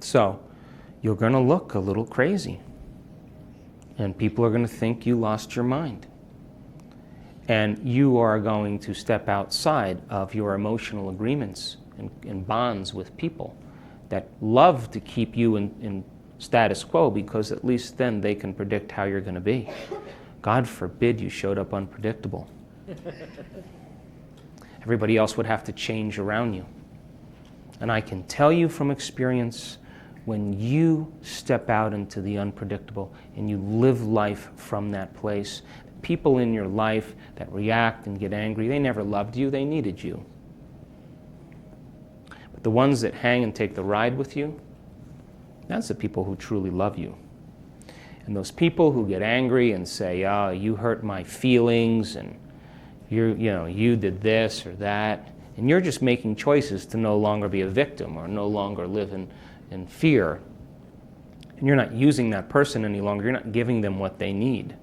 So you're going to look a little crazy. And people are going to think you lost your mind. And you are going to step outside of your emotional agreements and bonds with people that love to keep you in status quo, because at least then they can predict how you're going to be. God forbid you showed up unpredictable. Everybody else would have to change around you. And I can tell you from experience, when you step out into the unpredictable and you live life from that place, people in your life that react and get angry, they never loved you, they needed you. But the ones that hang and take the ride with you, that's the people who truly love you. And those people who get angry and say, "Oh, you hurt my feelings," and you did this or that, and you're just making choices to no longer be a victim or no longer live in fear, and you're not using that person any longer, you're not giving them what they need.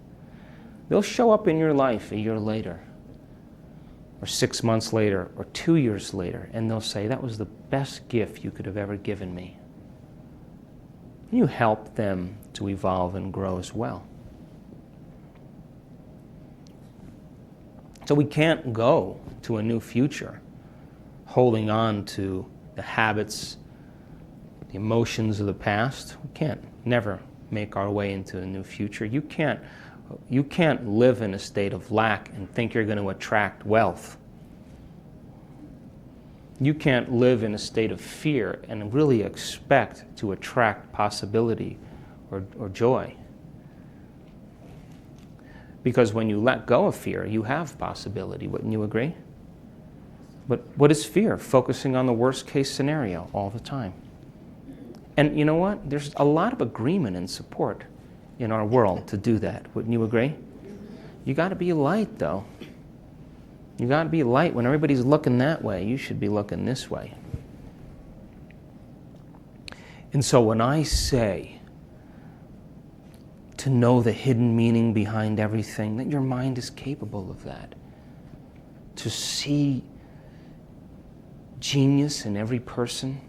They'll show up in your life a year later, or 6 months later, or 2 years later, and they'll say, "That was the best gift you could have ever given me." And you help them to evolve and grow as well. So we can't go to a new future holding on to the habits, the emotions of the past. We can't never make our way into a new future. You can't live in a state of lack and think you're going to attract wealth. You can't live in a state of fear and really expect to attract possibility or joy. Because when you let go of fear, you have possibility. Wouldn't you agree? But what is fear? Focusing on the worst case scenario all the time. And you know what? There's a lot of agreement and support in our world to do that. Wouldn't you agree? You got to be a light, though. You got to be a light. When everybody's looking that way, you should be looking this way. And so when I say to know the hidden meaning behind everything, that your mind is capable of that. To see genius in every person.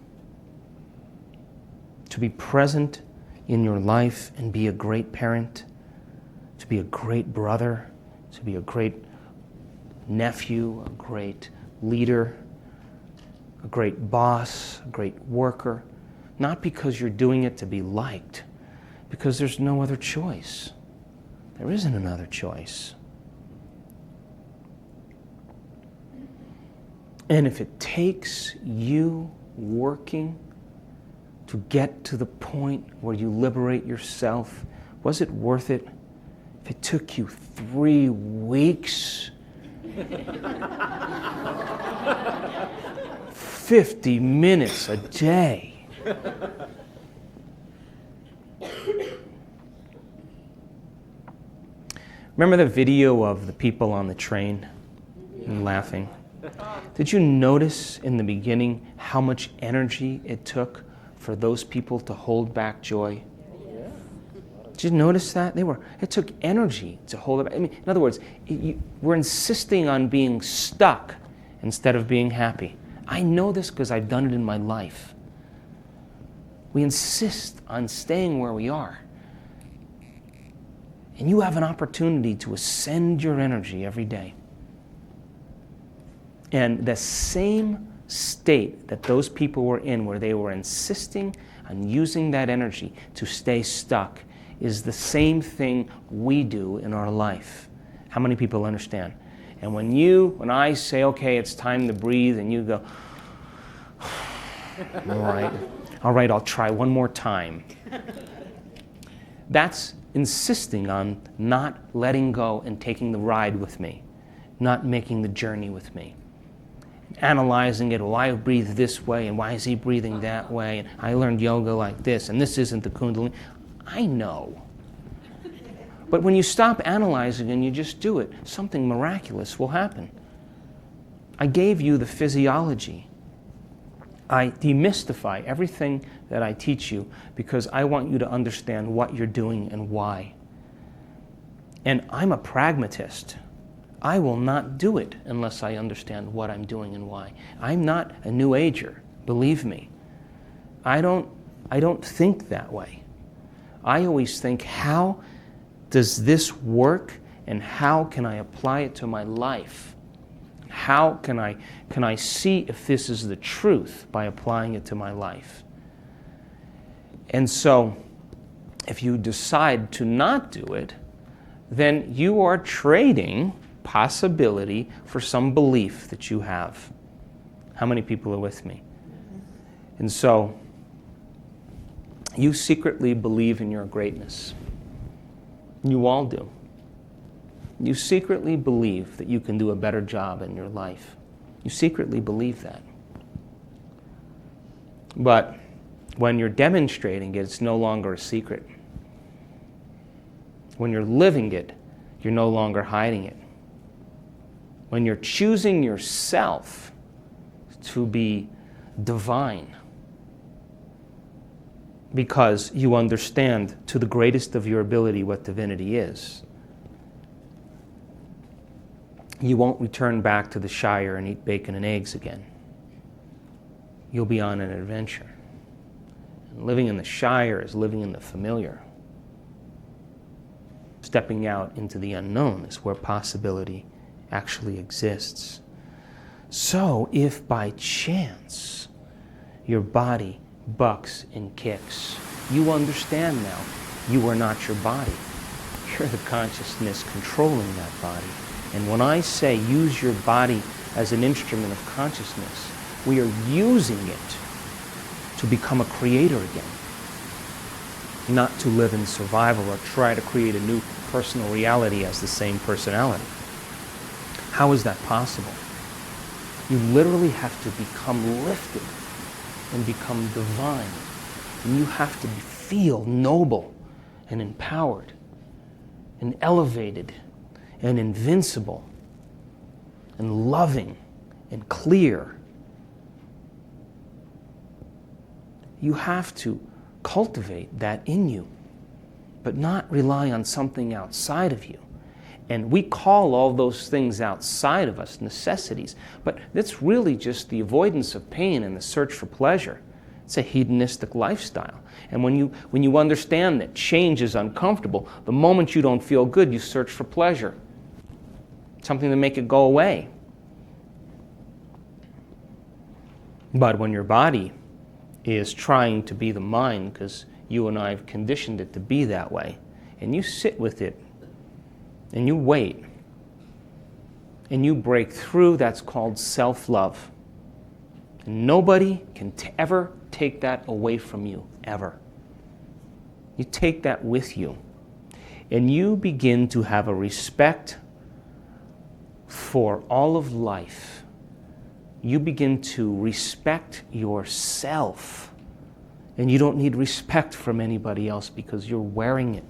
To be present in your life and be a great parent. To be a great brother. To be a great nephew, a great leader, a great boss, a great worker. Not because you're doing it to be liked, because there's no other choice. There isn't another choice. And if it takes you working to get to the point where you liberate yourself, was it worth it? If it took you 3 weeks, 50 minutes a day. Remember the video of the people on the train and laughing? Did you notice in the beginning how much energy it took for those people to hold back joy? Did you notice that? It took energy to hold it back. I mean, in other words, we're insisting on being stuck instead of being happy. I know this because I've done it in my life. We insist on staying where we are. And you have an opportunity to ascend your energy every day. And the same state that those people were in, where they were insisting on using that energy to stay stuck, is the same thing we do in our life. How many people understand? And when I say, okay, it's time to breathe, and you go, all right, I'll try one more time. That's insisting on not letting go and taking the ride with me, not making the journey with me. Analyzing it, well, I breathe this way, and why is he breathing that way? And I learned yoga like this, and this isn't the Kundalini. I know. But when you stop analyzing and you just do it, something miraculous will happen. I gave you the physiology. I demystify everything that I teach you because I want you to understand what you're doing and why. And I'm a pragmatist. I will not do it unless I understand what I'm doing and why. I'm not a new ager, believe me. I don't I don't think that way. I always think, how does this work and how can I apply it to my life? How can I see if this is the truth by applying it to my life? And so, if you decide to not do it, then you are trading possibility for some belief that you have. How many people are with me? And so, you secretly believe in your greatness. You all do. You secretly believe that you can do a better job in your life. You secretly believe that. But when you're demonstrating it, it's no longer a secret. When you're living it, you're no longer hiding it. When you're choosing yourself to be divine, because you understand to the greatest of your ability what divinity is, you won't return back to the Shire and eat bacon and eggs again. You'll be on an adventure. And living in the Shire is living in the familiar. Stepping out into the unknown is where possibility actually exists. So, if by chance your body bucks and kicks, you understand now you are not your body. You're the consciousness controlling that body. And when I say use your body as an instrument of consciousness, we are using it to become a creator again, not to live in survival or try to create a new personal reality as the same personality. How is that possible? You literally have to become lifted and become divine. And you have to feel noble and empowered and elevated and invincible and loving and clear. You have to cultivate that in you, but not rely on something outside of you. And we call all those things outside of us necessities, but that's really just the avoidance of pain and the search for pleasure. It's a hedonistic lifestyle. And when you understand that change is uncomfortable, the moment you don't feel good, you search for pleasure, something to make it go away. But when your body is trying to be the mind, because you and I have conditioned it to be that way, and you sit with it, and you wait, and you break through, that's called self-love. And nobody can ever take that away from you, ever. You take that with you, and you begin to have a respect for all of life. You begin to respect yourself, and you don't need respect from anybody else because you're wearing it.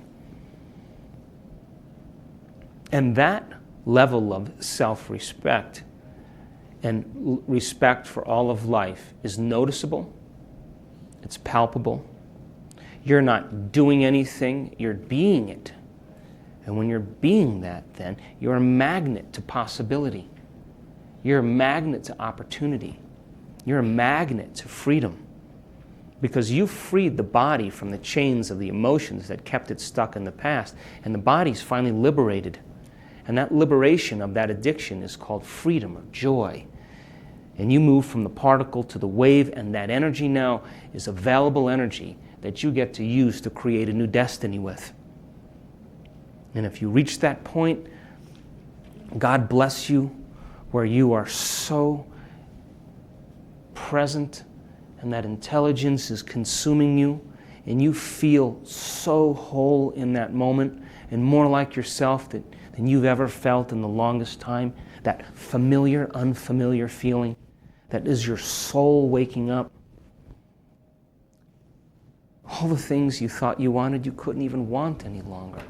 And that level of self-respect and respect for all of life is noticeable, it's palpable. You're not doing anything, you're being it. And when you're being that, then you're a magnet to possibility. You're a magnet to opportunity. You're a magnet to freedom. Because you freed the body from the chains of the emotions that kept it stuck in the past, and the body's finally liberated. And that liberation of that addiction is called freedom or joy. And you move from the particle to the wave, and that energy now is available energy that you get to use to create a new destiny with. And if you reach that point, God bless you, where you are so present and that intelligence is consuming you, and you feel so whole in that moment and more like yourself than you've ever felt in the longest time. That familiar, unfamiliar feeling that is your soul waking up. All the things you thought you wanted, you couldn't even want any longer.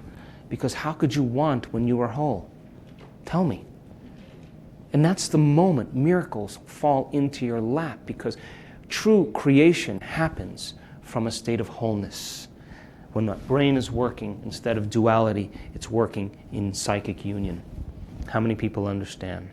Because how could you want when you were whole? Tell me. And that's the moment miracles fall into your lap, because true creation happens from a state of wholeness. When the brain is working, instead of duality, it's working in psychic union. How many people understand?